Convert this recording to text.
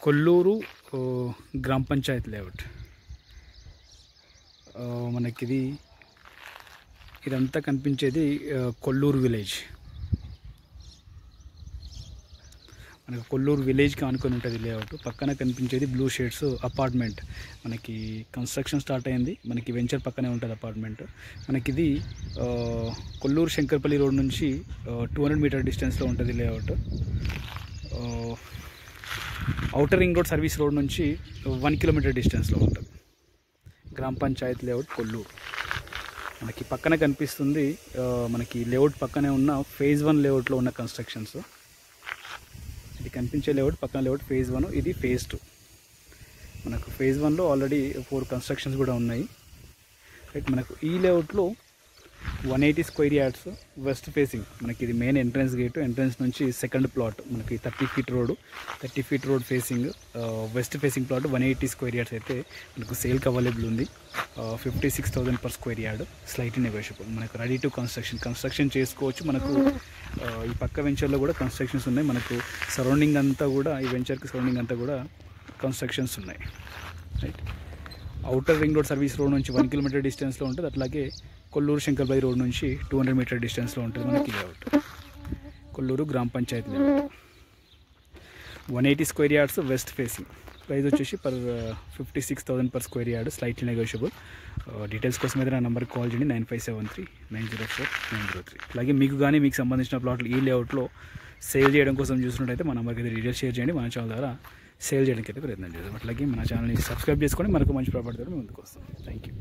కొల్లూరు గ్రామ పంచాయత్ లేఅవుట్. మనకిది ఇదంతా కనిపించేది కొల్లూరు విలేజ్. మనకి కొల్లూరు విలేజ్కి ఆనుకొని ఉంటుంది లేఅవుట్. పక్కన కనిపించేది బ్లూ షేడ్స్ అపార్ట్మెంట్. మనకి కన్స్ట్రక్షన్ స్టార్ట్ అయింది. మనకి వెంచర్ పక్కనే ఉంటుంది అపార్ట్మెంట్. మనకిది కొల్లూరు శంకర్పల్లి రోడ్ నుంచి 200 మీటర్ డిస్టెన్స్లో ఉంటుంది layout. Outer ring road service road నుంచి 1 కిలోమీటర్ డిస్టెన్స్లో ఉంటుంది గ్రామ పంచాయత్ లేఅవుట్ కొల్లూరు. మనకి పక్కన కనిపిస్తుంది మనకి లేఅవుట్ పక్కనే ఉన్న ఫేజ్ 1 లేఅవుట్లో ఉన్న కన్స్ట్రక్షన్స్. ఇది కనిపించే లేఅవుట్ పక్కన లేఅవుట్ ఫేజ్ 1, ఇది ఫేజ్ 2. మనకు ఫేజ్ 1లో ఆల్రెడీ 4 కన్స్ట్రక్షన్స్ కూడా ఉన్నాయి. రైట్, మనకు ఈ లేఅవుట్లో 180 స్క్వేర్ యార్డ్స్ వెస్ట్ ఫేసింగ్. మనకి ఇది మెయిన్ ఎంట్రన్స్ గేటు. ఎంట్రన్స్ నుంచి సెకండ్ ప్లాట్ మనకి 30 feet road facing west facing plot 180 square yards అయితే మనకు సేల్కి అవైలబుల్ ఉంది. 56,000 per square yard, slightly negotiable. మనకు రెడీ టు కన్స్ట్రక్షన్ చేసుకోవచ్చు. మనకు ఈ పక్క వెంచర్లో కూడా కన్స్ట్రక్షన్స్ ఉన్నాయి. మనకు సరౌండింగ్ అంతా కూడా ఈ వెంచర్కి సరౌండింగ్ అంతా కూడా కన్స్ట్రక్షన్స్ ఉన్నాయి. Right, outer ring road service road నుంచి 1 కిలోమీటర్ డిస్టెన్స్లో ఉంటుంది. అట్లాగే కొల్లూరు శంకర్పల్లి రోడ్ నుంచి 200 మీటర్ డిస్టెన్స్లో ఉంటుంది మనకి లేఅవుట్. కొల్లూరు గ్రామ panchayat layout 180 square yards west facing. Price వచ్చేసి 56,000 per square yard, slightly negotiable. Details కోసం అయితే నా నెంబర్కి కాల్ చేయండి 9573-904-903. అలాగే మీకు కానీ మీకు సంబంధించిన ప్లాట్లు ఈ లేఅవుట్లో సేల్ చేయడం కోసం చూసినట్టయితే మా నెంబర్కి అయితే డీటెయిల్స్ షేర్ చేయండి. మన ఛానల్ ద్వారా సేల్ చేయడానికి అయితే ప్రయత్నం చేద్దాం. అట్లాగే మన ఛానల్ని సబ్స్క్రైబ్ చేసుకొని మనకు మంచి ప్రాపర్టీ ద్వారా ముందుకు వస్తాం. Thank you.